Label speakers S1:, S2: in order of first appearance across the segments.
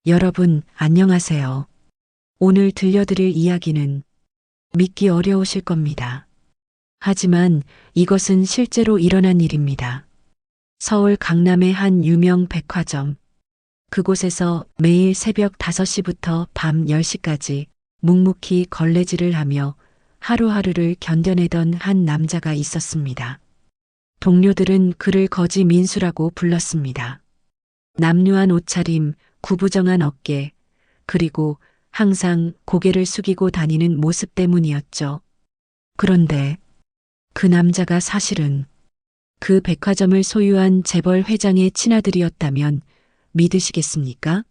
S1: 여러분, 안녕하세요. 오늘 들려드릴 이야기는 믿기 어려우실 겁니다. 하지만 이것은 실제로 일어난 일입니다. 서울 강남의 한 유명 백화점. 그곳에서 매일 새벽 5시부터 밤 10시까지 묵묵히 걸레질을 하며 하루하루를 견뎌내던 한 남자가 있었습니다. 동료들은 그를 거지 민수라고 불렀습니다. 남루한 옷차림, 구부정한 어깨, 그리고 항상 고개를 숙이고 다니는 모습 때문이었죠. 그런데 그 남자가 사실은 그 백화점을 소유한 재벌 회장의 친아들이었다면 믿으시겠습니까?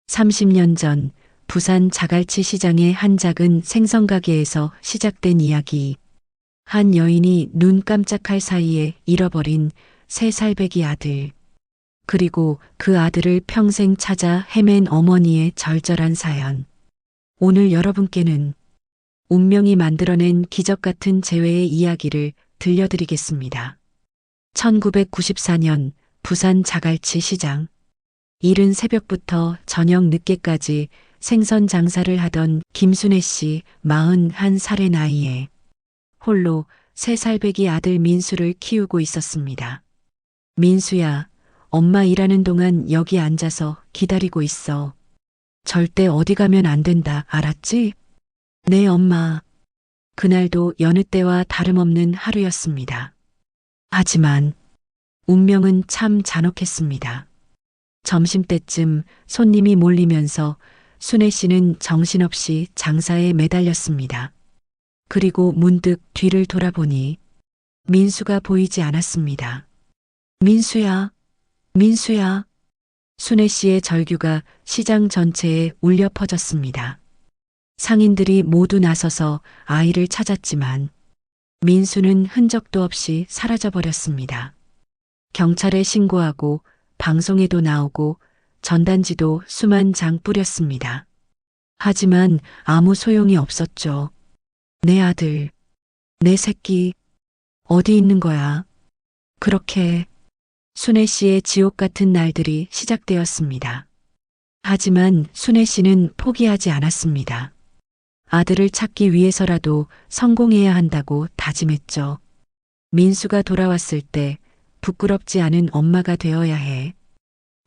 S1: 30년 전 부산 자갈치 시장의 한 작은 생선가게에서 시작된 이야기. 한 여인이 눈 깜짝할 사이에 잃어버린 3살배기 아들. 그리고 그 아들을 평생 찾아 헤맨 어머니의 절절한 사연. 오늘 여러분께는 운명이 만들어낸 기적 같은 재회의 이야기를 들려드리겠습니다. 1994년 부산 자갈치 시장. 이른 새벽부터 저녁 늦게까지 생선 장사를 하던 김순애 씨 41살의 나이에 홀로 3살배기 아들 민수를 키우고 있었습니다. 민수야, 엄마 일하는 동안 여기 앉아서 기다리고 있어. 절대 어디 가면 안 된다, 알았지? 네, 엄마. 그날도 여느 때와 다름없는 하루였습니다. 하지만 운명은 참 잔혹했습니다. 점심때쯤 손님이 몰리면서 순애 씨는 정신없이 장사에 매달렸습니다. 그리고 문득 뒤를 돌아보니 민수가 보이지 않았습니다. 민수야, 민수야. 순애 씨의 절규가 시장 전체에 울려 퍼졌습니다. 상인들이 모두 나서서 아이를 찾았지만 민수는 흔적도 없이 사라져버렸습니다. 경찰에 신고하고 방송에도 나오고 전단지도 수만 장 뿌렸습니다. 하지만 아무 소용이 없었죠. 내 아들, 내 새끼, 어디 있는 거야? 그렇게 순애 씨의 지옥 같은 날들이 시작되었습니다. 하지만 순애 씨는 포기하지 않았습니다. 아들을 찾기 위해서라도 성공해야 한다고 다짐했죠. 민수가 돌아왔을 때 부끄럽지 않은 엄마가 되어야 해.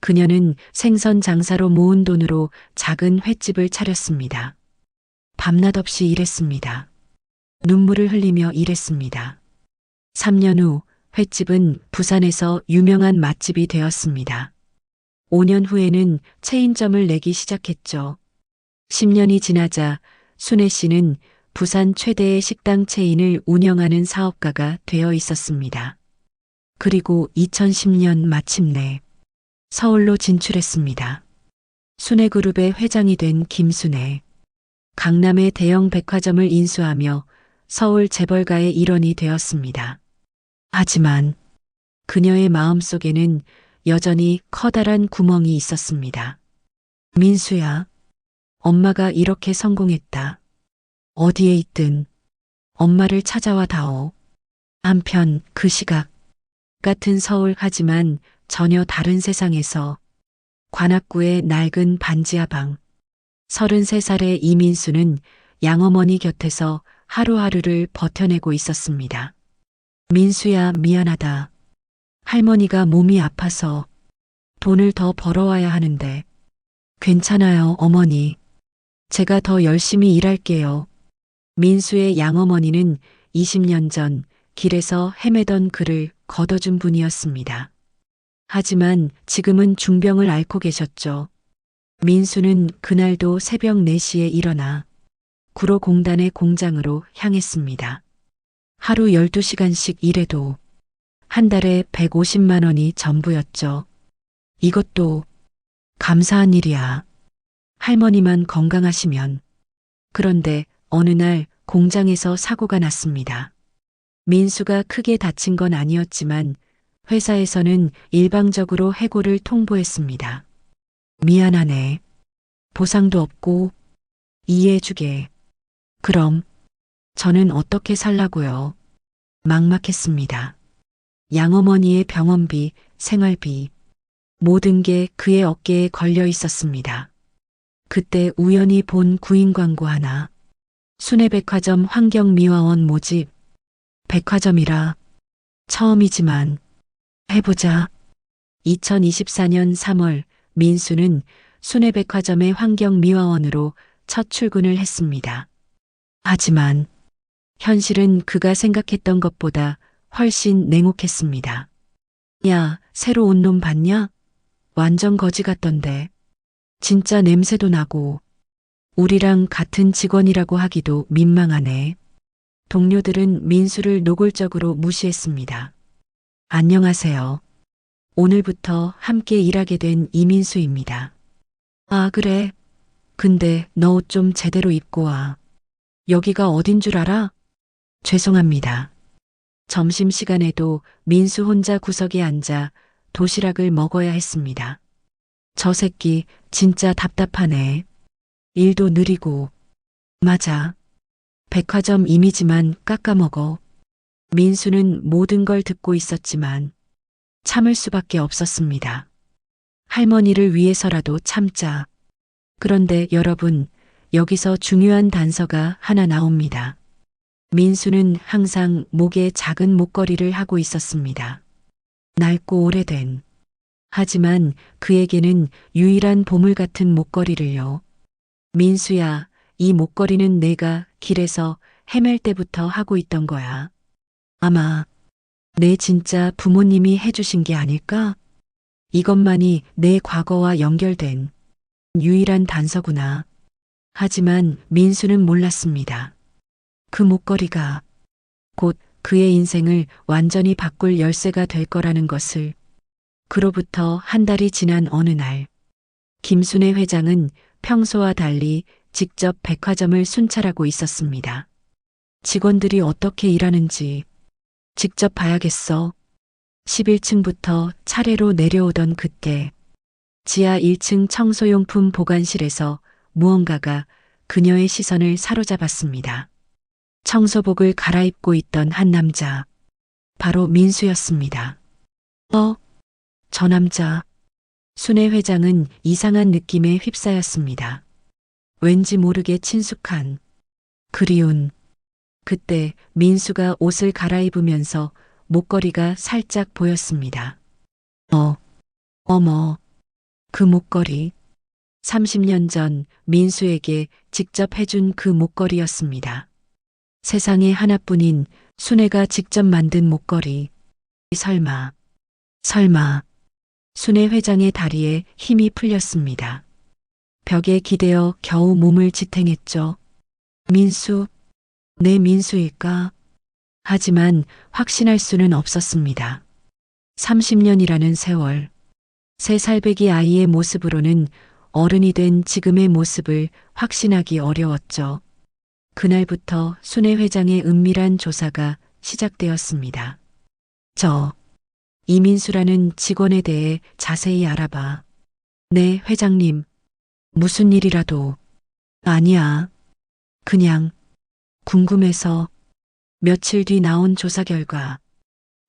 S1: 그녀는 생선 장사로 모은 돈으로 작은 횟집을 차렸습니다. 밤낮 없이 일했습니다. 눈물을 흘리며 일했습니다. 3년 후 횟집은 부산에서 유명한 맛집이 되었습니다. 5년 후에는 체인점을 내기 시작했죠. 10년이 지나자 순애 씨는 부산 최대의 식당 체인을 운영하는 사업가가 되어 있었습니다. 그리고 2010년 마침내 서울로 진출했습니다. 순애그룹의 회장이 된 김순애. 강남의 대형 백화점을 인수하며 서울 재벌가의 일원이 되었습니다. 하지만 그녀의 마음속에는 여전히 커다란 구멍이 있었습니다. 민수야, 엄마가 이렇게 성공했다. 어디에 있든 엄마를 찾아와 다오. 한편 그 시각 같은 서울, 하지만 전혀 다른 세상에서 관악구의 낡은 반지하 방. 33살의 이민수는 양어머니 곁에서 하루하루를 버텨내고 있었습니다. 민수야, 미안하다. 할머니가 몸이 아파서 돈을 더 벌어와야 하는데. 괜찮아요, 어머니. 제가 더 열심히 일할게요. 민수의 양어머니는 20년 전 길에서 헤매던 그를 걷어준 분이었습니다. 하지만 지금은 중병을 앓고 계셨죠. 민수는 그날도 새벽 4시에 일어나 구로공단의 공장으로 향했습니다. 하루 12시간씩 일해도 한 달에 150만 원이 전부였죠. 이것도 감사한 일이야. 할머니만 건강하시면. 그런데 어느 날 공장에서 사고가 났습니다. 민수가 크게 다친 건 아니었지만 회사에서는 일방적으로 해고를 통보했습니다. 미안하네. 보상도 없고 이해해주게. 그럼 저는 어떻게 살라고요? 막막했습니다. 양어머니의 병원비, 생활비, 모든 게 그의 어깨에 걸려 있었습니다. 그때 우연히 본 구인 광고 하나. 순회백화점 환경미화원 모집. 백화점이라. 처음이지만 해보자. 2024년 3월 민수는 순회백화점의 환경미화원으로 첫 출근을 했습니다. 하지만 현실은 그가 생각했던 것보다 훨씬 냉혹했습니다. 야, 새로 온 놈 봤냐? 완전 거지 같던데. 진짜 냄새도 나고 우리랑 같은 직원이라고 하기도 민망하네. 동료들은 민수를 노골적으로 무시했습니다. 안녕하세요. 오늘부터 함께 일하게 된 이민수입니다. 아, 그래. 근데 너 옷 좀 제대로 입고 와. 여기가 어딘 줄 알아? 죄송합니다. 점심시간에도 민수 혼자 구석에 앉아 도시락을 먹어야 했습니다. 저 새끼 진짜 답답하네. 일도 느리고. 맞아. 백화점 이미지만 깎아먹어. 민수는 모든 걸 듣고 있었지만 참을 수밖에 없었습니다. 할머니를 위해서라도 참자. 그런데 여러분, 여기서 중요한 단서가 하나 나옵니다. 민수는 항상 목에 작은 목걸이를 하고 있었습니다. 낡고 오래된. 하지만 그에게는 유일한 보물 같은 목걸이를요. 민수야, 이 목걸이는 내가 길에서 헤맬 때부터 하고 있던 거야. 아마 내 진짜 부모님이 해주신 게 아닐까? 이것만이 내 과거와 연결된 유일한 단서구나. 하지만 민수는 몰랐습니다. 그 목걸이가 곧 그의 인생을 완전히 바꿀 열쇠가 될 거라는 것을. 그로부터 한 달이 지난 어느 날, 김순애 회장은 평소와 달리 직접 백화점을 순찰하고 있었습니다. 직원들이 어떻게 일하는지 직접 봐야겠어. 11층부터 차례로 내려오던 그때, 지하 1층 청소용품 보관실에서 무언가가 그녀의 시선을 사로잡았습니다. 청소복을 갈아입고 있던 한 남자, 바로 민수였습니다. 저 남자. 순애 회장은 이상한 느낌에 휩싸였습니다. 왠지 모르게 친숙한, 그리운. 그때 민수가 옷을 갈아입으면서 목걸이가 살짝 보였습니다. 어머, 그 목걸이. 30년 전 민수에게 직접 해준 그 목걸이였습니다. 세상에 하나뿐인 순애가 직접 만든 목걸이. 설마. 순애 회장의 다리에 힘이 풀렸습니다. 벽에 기대어 겨우 몸을 지탱했죠. 민수, 내 민수일까? 하지만 확신할 수는 없었습니다. 30년이라는 세월, 세 살배기 아이의 모습으로는 어른이 된 지금의 모습을 확신하기 어려웠죠. 그날부터 순애 회장의 은밀한 조사가 시작되었습니다. 이민수라는 직원에 대해 자세히 알아봐. 네, 회장님. 무슨 일이라도. 아니야. 그냥 궁금해서. 며칠 뒤 나온 조사 결과,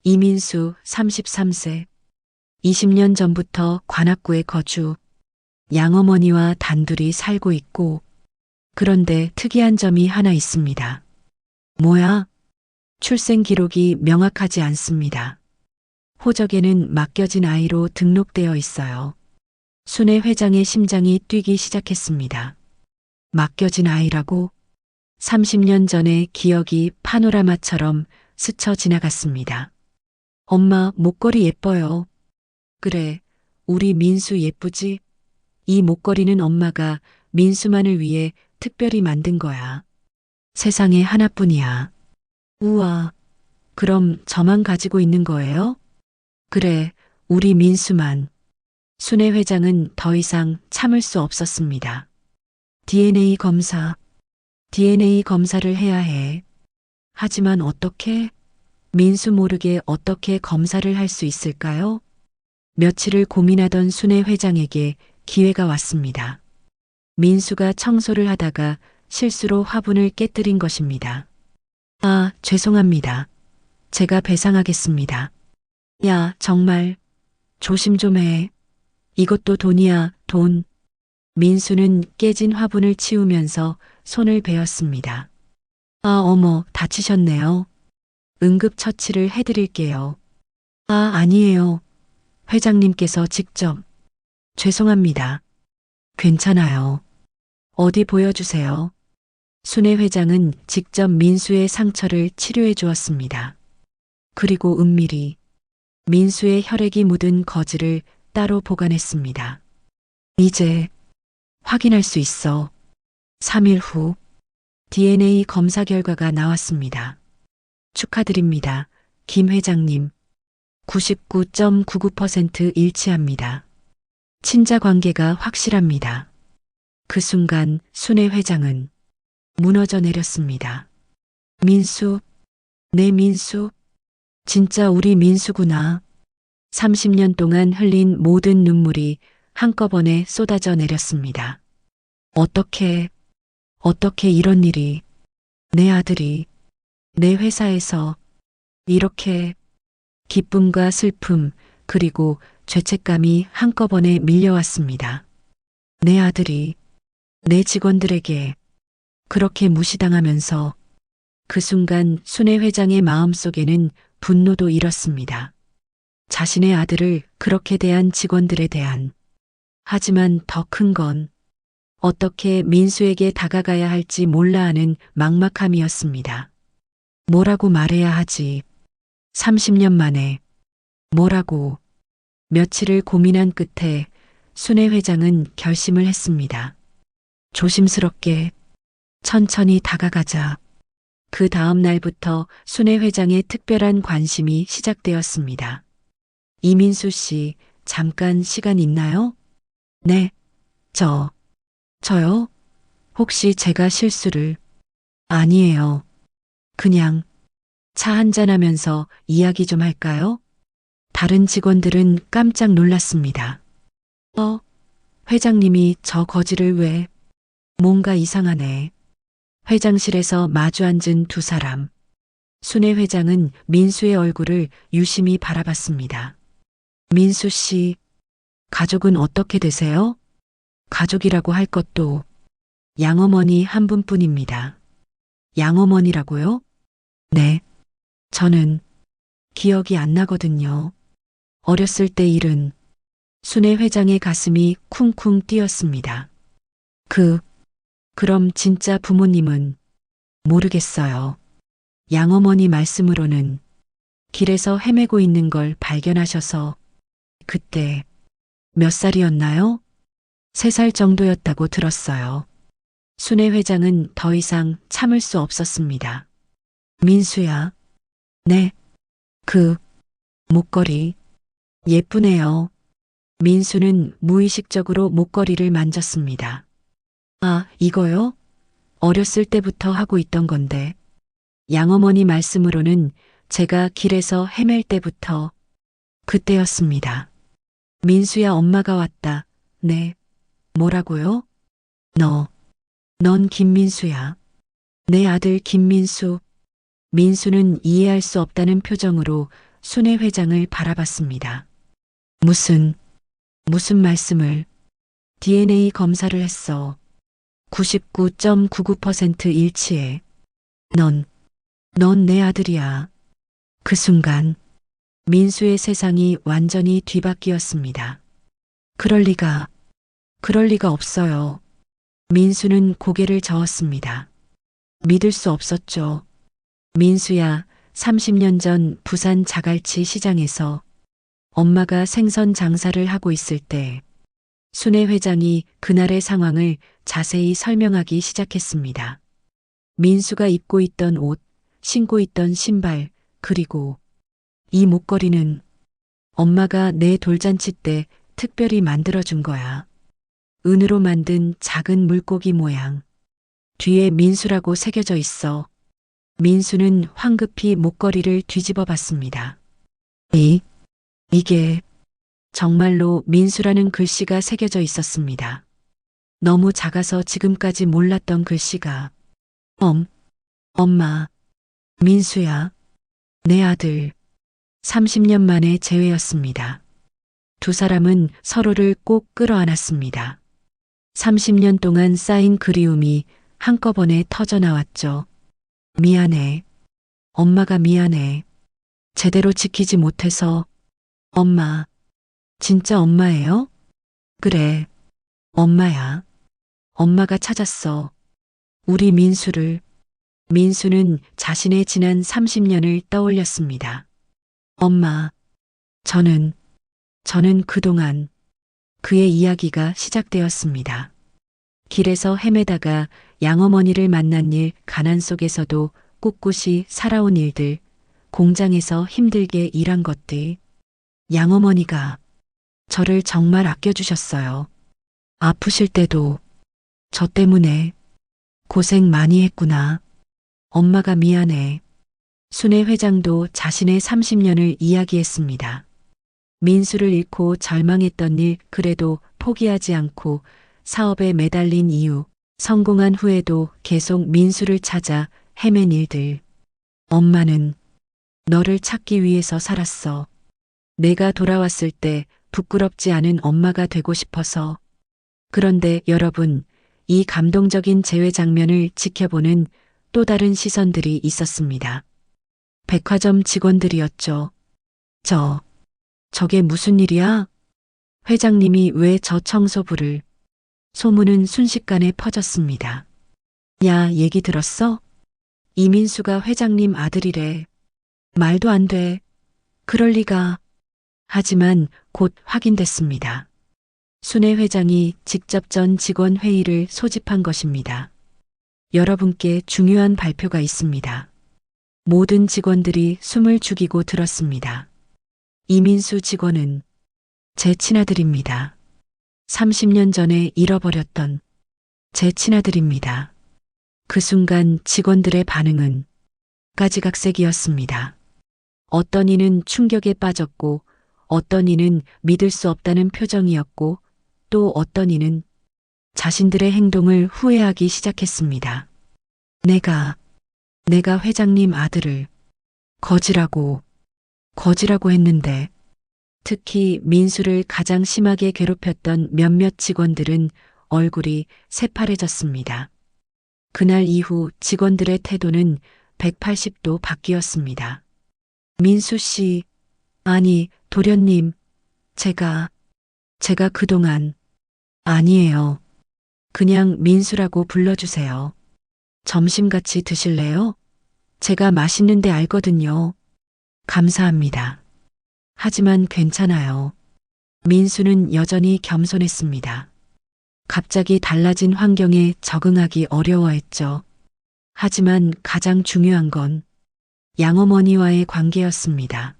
S1: 이민수 33세, 20년 전부터 관악구에 거주, 양어머니와 단둘이 살고 있고, 그런데 특이한 점이 하나 있습니다. 뭐야? 출생 기록이 명확하지 않습니다. 호적에는 맡겨진 아이로 등록되어 있어요. 순애 회장의 심장이 뛰기 시작했습니다. 맡겨진 아이라고? 30년 전의 기억이 파노라마처럼 스쳐 지나갔습니다. 엄마, 목걸이 예뻐요. 그래, 우리 민수 예쁘지? 이 목걸이는 엄마가 민수만을 위해 특별히 만든 거야. 세상에 하나뿐이야. 우와, 그럼 저만 가지고 있는 거예요? 그래, 우리 민수만. 순애 회장은 더 이상 참을 수 없었습니다. DNA 검사를 해야 해. 하지만 어떻게? 민수 모르게 어떻게 검사를 할 수 있을까요? 며칠을 고민하던 순애 회장에게 기회가 왔습니다. 민수가 청소를 하다가 실수로 화분을 깨뜨린 것입니다. 아, 죄송합니다. 제가 배상하겠습니다. 야, 정말 조심 좀 해. 이것도 돈이야, 돈. 민수는 깨진 화분을 치우면서 손을 베었습니다. 아, 어머, 다치셨네요. 응급처치를 해드릴게요. 아, 아니에요. 회장님께서 직접. 죄송합니다. 괜찮아요. 어디 보여주세요. 순애 회장은 직접 민수의 상처를 치료해 주었습니다. 그리고 은밀히 민수의 혈액이 묻은 거즈를 따로 보관했습니다. 이제 확인할 수 있어. 3일 후 DNA 검사 결과가 나왔습니다. 축하드립니다. 김 회장님. 99.99% 일치합니다. 친자 관계가 확실합니다. 그 순간 순애 회장은 무너져 내렸습니다. 민수, 내 민수, 진짜 우리 민수구나. 30년 동안 흘린 모든 눈물이 한꺼번에 쏟아져 내렸습니다. 어떻게 이런 일이, 내 아들이, 내 회사에서 이렇게 기쁨과 슬픔, 그리고 죄책감이 한꺼번에 밀려왔습니다. 내 아들이 내 직원들에게 그렇게 무시당하면서 그 순간 순애 회장의 마음속에는 분노도 일었습니다. 자신의 아들을 그렇게 대한 직원들에 대한. 하지만 더 큰 건 어떻게 민수에게 다가가야 할지 몰라 하는 막막함이었습니다. 뭐라고 말해야 하지? 30년 만에 뭐라고? 며칠을 고민한 끝에 순애 회장은 결심을 했습니다. 조심스럽게 천천히 다가가자. 그 다음 날부터 순애 회장의 특별한 관심이 시작되었습니다. 이민수 씨, 잠깐 시간 있나요? 네, 저요? 혹시 제가 실수를? 아니에요. 그냥 차 한잔하면서 이야기 좀 할까요? 다른 직원들은 깜짝 놀랐습니다. 회장님이 저 거지를 왜? 뭔가 이상하네. 회장실에서 마주 앉은 두 사람. 순애 회장은 민수의 얼굴을 유심히 바라봤습니다. 민수 씨, 가족은 어떻게 되세요? 가족이라고 할 것도 양어머니 한 분뿐입니다. 양어머니라고요? 네. 저는 기억이 안 나거든요. 어렸을 때 일은. 순애 회장의 가슴이 쿵쿵 뛰었습니다. 그럼 진짜 부모님은 모르겠어요. 양어머니 말씀으로는 길에서 헤매고 있는 걸 발견하셔서 그때 몇 살이었나요? 3살 정도였다고 들었어요. 순애 회장은 더 이상 참을 수 없었습니다. 민수야. 네. 그 목걸이 예쁘네요. 민수는 무의식적으로 목걸이를 만졌습니다. 아, 이거요? 어렸을 때부터 하고 있던 건데. 양어머니 말씀으로는 제가 길에서 헤맬 때부터 그때였습니다. 민수야, 엄마가 왔다. 네. 뭐라고요? 넌 김민수야. 내 아들 김민수. 민수는 이해할 수 없다는 표정으로 순애 회장을 바라봤습니다. 무슨 말씀을? DNA 검사를 했어. 99.99% 일치해. 넌 내 아들이야. 그 순간 민수의 세상이 완전히 뒤바뀌었습니다. 그럴 리가 없어요. 민수는 고개를 저었습니다. 믿을 수 없었죠. 민수야, 30년 전 부산 자갈치 시장에서 엄마가 생선 장사를 하고 있을 때 순애 회장이 그날의 상황을 자세히 설명하기 시작했습니다. 민수가 입고 있던 옷, 신고 있던 신발, 그리고 이 목걸이는 엄마가 내 돌잔치 때 특별히 만들어준 거야. 은으로 만든 작은 물고기 모양. 뒤에 민수라고 새겨져 있어. 민수는 황급히 목걸이를 뒤집어 봤습니다. 이게 정말로 민수라는 글씨가 새겨져 있었습니다. 너무 작아서 지금까지 몰랐던 글씨가. 엄마, 민수야, 내 아들. 30년 만에 재회였습니다. 두 사람은 서로를 꼭 끌어안았습니다. 30년 동안 쌓인 그리움이 한꺼번에 터져 나왔죠. 미안해. 엄마가 미안해. 제대로 지키지 못해서. 엄마, 진짜 엄마예요? 그래, 엄마야. 엄마가 찾았어. 우리 민수를. 민수는 자신의 지난 30년을 떠올렸습니다. 엄마, 저는 그동안 그의 이야기가 시작되었습니다. 길에서 헤매다가 양어머니를 만난 일, 가난 속에서도 꿋꿋이 살아온 일들, 공장에서 힘들게 일한 것들. 양어머니가 저를 정말 아껴주셨어요. 아프실 때도 저 때문에 고생 많이 했구나. 엄마가 미안해. 순회 회장도 자신의 30년을 이야기했습니다. 민수를 잃고 절망했던 일, 그래도 포기하지 않고 사업에 매달린 이유, 성공한 후에도 계속 민수를 찾아 헤맨 일들. 엄마는 너를 찾기 위해서 살았어. 내가 돌아왔을 때 부끄럽지 않은 엄마가 되고 싶어서. 그런데 여러분, 이 감동적인 재회 장면을 지켜보는 또 다른 시선들이 있었습니다. 백화점 직원들이었죠. 저게 무슨 일이야? 회장님이 왜 저 청소부를? 소문은 순식간에 퍼졌습니다. 야, 얘기 들었어? 이민수가 회장님 아들이래. 말도 안 돼. 그럴 리가. 하지만 곧 확인됐습니다. 순회 회장이 직접 전 직원 회의를 소집한 것입니다. 여러분께 중요한 발표가 있습니다. 모든 직원들이 숨을 죽이고 들었습니다. 이민수 직원은 제 친아들입니다. 30년 전에 잃어버렸던 제 친아들입니다. 그 순간 직원들의 반응은 가지각색이었습니다. 어떤 이는 충격에 빠졌고, 어떤 이는 믿을 수 없다는 표정이었고, 또 어떤 이는 자신들의 행동을 후회하기 시작했습니다. 내가 회장님 아들을 거지라고 했는데, 특히 민수를 가장 심하게 괴롭혔던 몇몇 직원들은 얼굴이 새파래졌습니다. 그날 이후 직원들의 태도는 180도 바뀌었습니다. 민수 씨, 아니, 도련님, 제가 그동안, 아니에요. 그냥 민수라고 불러주세요. 점심 같이 드실래요? 제가 맛있는 데 알거든요. 감사합니다. 하지만 괜찮아요. 민수는 여전히 겸손했습니다. 갑자기 달라진 환경에 적응하기 어려워했죠. 하지만 가장 중요한 건 양어머니와의 관계였습니다.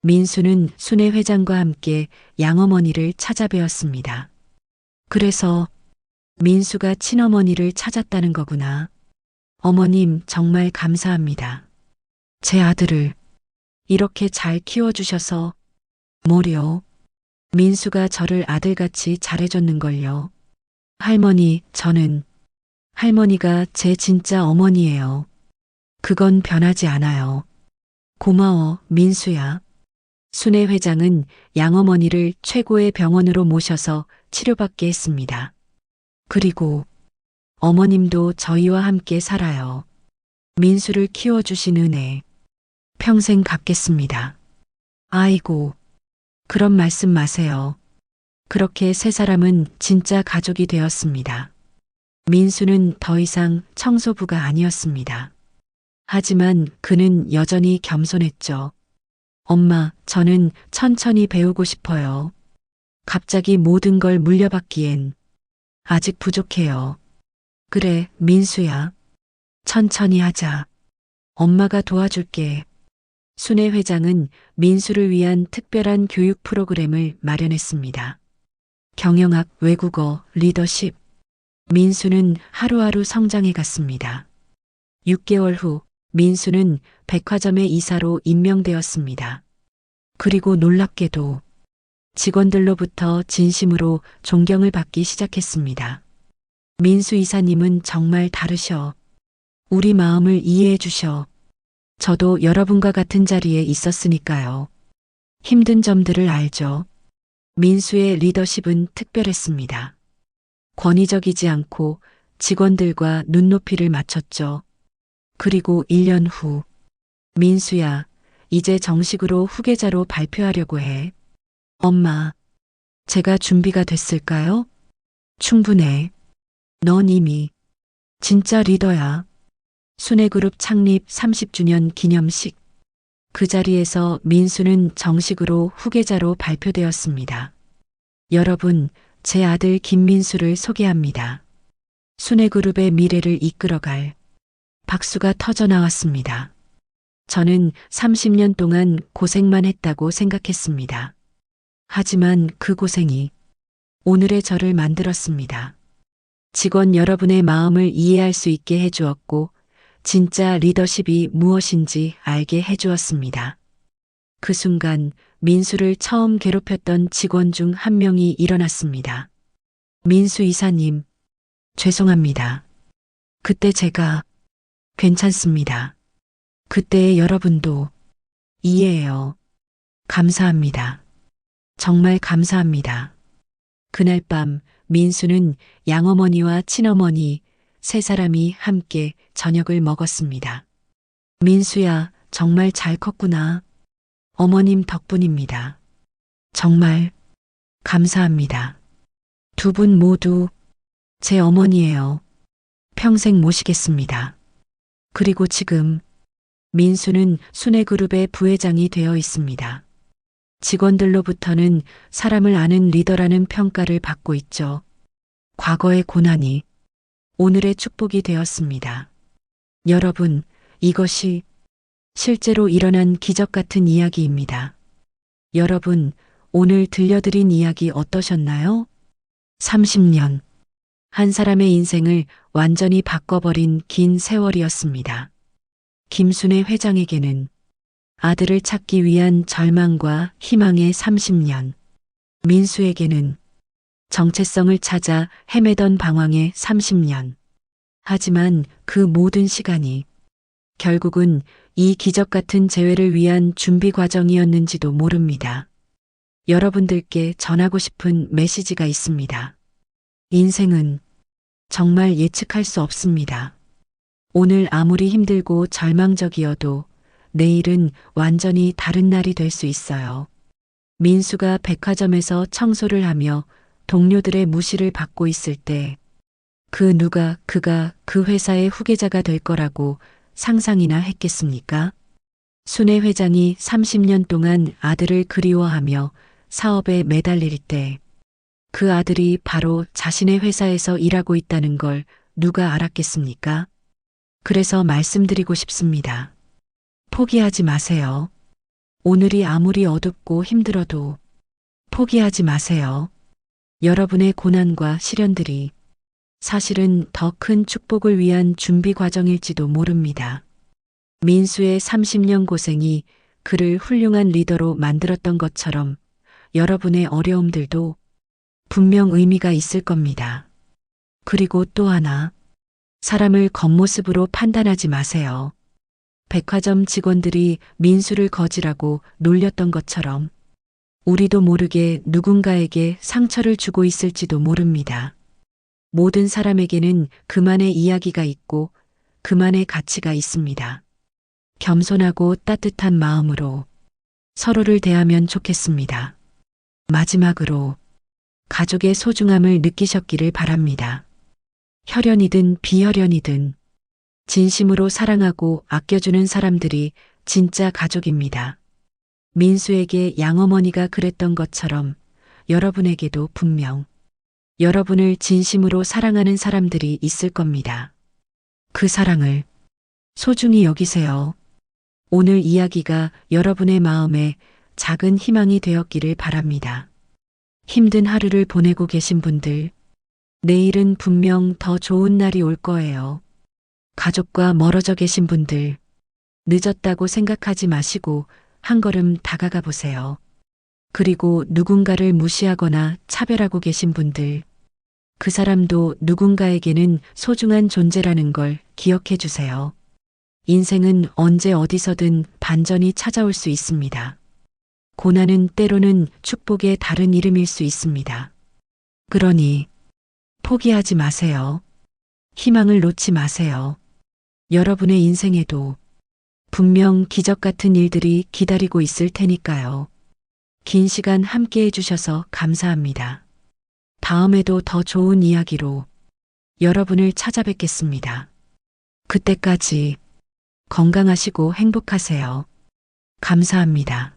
S1: 민수는 순회 회장과 함께 양어머니를 찾아뵈었습니다. 그래서 민수가 친어머니를 찾았다는 거구나. 어머님, 정말 감사합니다. 제 아들을 이렇게 잘 키워주셔서. 뭐려? 민수가 저를 아들같이 잘해줬는걸요. 할머니, 할머니가 제 진짜 어머니예요. 그건 변하지 않아요. 고마워, 민수야. 순회 회장은 양어머니를 최고의 병원으로 모셔서 치료받게 했습니다. 그리고 어머님도 저희와 함께 살아요. 민수를 키워주신 은혜 평생 갚겠습니다. 아이고, 그런 말씀 마세요. 그렇게 세 사람은 진짜 가족이 되었습니다. 민수는 더 이상 청소부가 아니었습니다. 하지만 그는 여전히 겸손했죠. 엄마, 저는 천천히 배우고 싶어요. 갑자기 모든 걸 물려받기엔 아직 부족해요. 그래, 민수야. 천천히 하자. 엄마가 도와줄게. 순회 회장은 민수를 위한 특별한 교육 프로그램을 마련했습니다. 경영학, 외국어, 리더십. 민수는 하루하루 성장해 갔습니다. 6개월 후 민수는 백화점의 이사로 임명되었습니다. 그리고 놀랍게도 직원들로부터 진심으로 존경을 받기 시작했습니다. 민수 이사님은 정말 다르셔. 우리 마음을 이해해 주셔. 저도 여러분과 같은 자리에 있었으니까요. 힘든 점들을 알죠. 민수의 리더십은 특별했습니다. 권위적이지 않고 직원들과 눈높이를 맞췄죠. 그리고 1년 후, 민수야, 이제 정식으로 후계자로 발표하려고 해. 엄마, 제가 준비가 됐을까요? 충분해. 넌 이미 진짜 리더야. 순회그룹 창립 30주년 기념식. 그 자리에서 민수는 정식으로 후계자로 발표되었습니다. 여러분, 제 아들 김민수를 소개합니다. 순회그룹의 미래를 이끌어갈 박수가 터져 나왔습니다. 저는 30년 동안 고생만 했다고 생각했습니다. 하지만 그 고생이 오늘의 저를 만들었습니다. 직원 여러분의 마음을 이해할 수 있게 해주었고, 진짜 리더십이 무엇인지 알게 해주었습니다. 그 순간 민수를 처음 괴롭혔던 직원 중 한 명이 일어났습니다. 민수 이사님, 죄송합니다. 그때 제가 괜찮습니다. 그때의 여러분도 이해해요. 감사합니다. 정말 감사합니다. 그날 밤 민수는 양어머니와 친어머니 세 사람이 함께 저녁을 먹었습니다. 민수야, 정말 잘 컸구나. 어머님 덕분입니다. 정말 감사합니다. 두 분 모두 제 어머니예요. 평생 모시겠습니다. 그리고 지금 민수는 순회그룹의 부회장이 되어 있습니다. 직원들로부터는 사람을 아는 리더라는 평가를 받고 있죠. 과거의 고난이 오늘의 축복이 되었습니다. 여러분, 이것이 실제로 일어난 기적 같은 이야기입니다. 여러분, 오늘 들려드린 이야기 어떠셨나요? 30년. 한 사람의 인생을 완전히 바꿔버린 긴 세월이었습니다. 김순애 회장에게는 아들을 찾기 위한 절망과 희망의 30년. 민수에게는 정체성을 찾아 헤매던 방황의 30년. 하지만 그 모든 시간이 결국은 이 기적 같은 재회를 위한 준비 과정이었는지도 모릅니다. 여러분들께 전하고 싶은 메시지가 있습니다. 인생은 정말 예측할 수 없습니다. 오늘 아무리 힘들고 절망적이어도 내일은 완전히 다른 날이 될 수 있어요. 민수가 백화점에서 청소를 하며 동료들의 무시를 받고 있을 때 그가 그 회사의 후계자가 될 거라고 상상이나 했겠습니까? 순애 회장이 30년 동안 아들을 그리워하며 사업에 매달릴 때 그 아들이 바로 자신의 회사에서 일하고 있다는 걸 누가 알았겠습니까? 그래서 말씀드리고 싶습니다. 포기하지 마세요. 오늘이 아무리 어둡고 힘들어도 포기하지 마세요. 여러분의 고난과 시련들이 사실은 더 큰 축복을 위한 준비 과정일지도 모릅니다. 민수의 30년 고생이 그를 훌륭한 리더로 만들었던 것처럼 여러분의 어려움들도 분명 의미가 있을 겁니다. 그리고 또 하나, 사람을 겉모습으로 판단하지 마세요. 백화점 직원들이 민수를 거지라고 놀렸던 것처럼 우리도 모르게 누군가에게 상처를 주고 있을지도 모릅니다. 모든 사람에게는 그만의 이야기가 있고 그만의 가치가 있습니다. 겸손하고 따뜻한 마음으로 서로를 대하면 좋겠습니다. 마지막으로 가족의 소중함을 느끼셨기를 바랍니다. 혈연이든 비혈연이든 진심으로 사랑하고 아껴주는 사람들이 진짜 가족입니다. 민수에게 양어머니가 그랬던 것처럼 여러분에게도 분명 여러분을 진심으로 사랑하는 사람들이 있을 겁니다. 그 사랑을 소중히 여기세요. 오늘 이야기가 여러분의 마음에 작은 희망이 되었기를 바랍니다. 힘든 하루를 보내고 계신 분들, 내일은 분명 더 좋은 날이 올 거예요. 가족과 멀어져 계신 분들, 늦었다고 생각하지 마시고 한 걸음 다가가 보세요. 그리고 누군가를 무시하거나 차별하고 계신 분들, 그 사람도 누군가에게는 소중한 존재라는 걸 기억해 주세요. 인생은 언제 어디서든 반전이 찾아올 수 있습니다. 고난은 때로는 축복의 다른 이름일 수 있습니다. 그러니 포기하지 마세요. 희망을 놓지 마세요. 여러분의 인생에도 분명 기적 같은 일들이 기다리고 있을 테니까요. 긴 시간 함께 해주셔서 감사합니다. 다음에도 더 좋은 이야기로 여러분을 찾아뵙겠습니다. 그때까지 건강하시고 행복하세요. 감사합니다.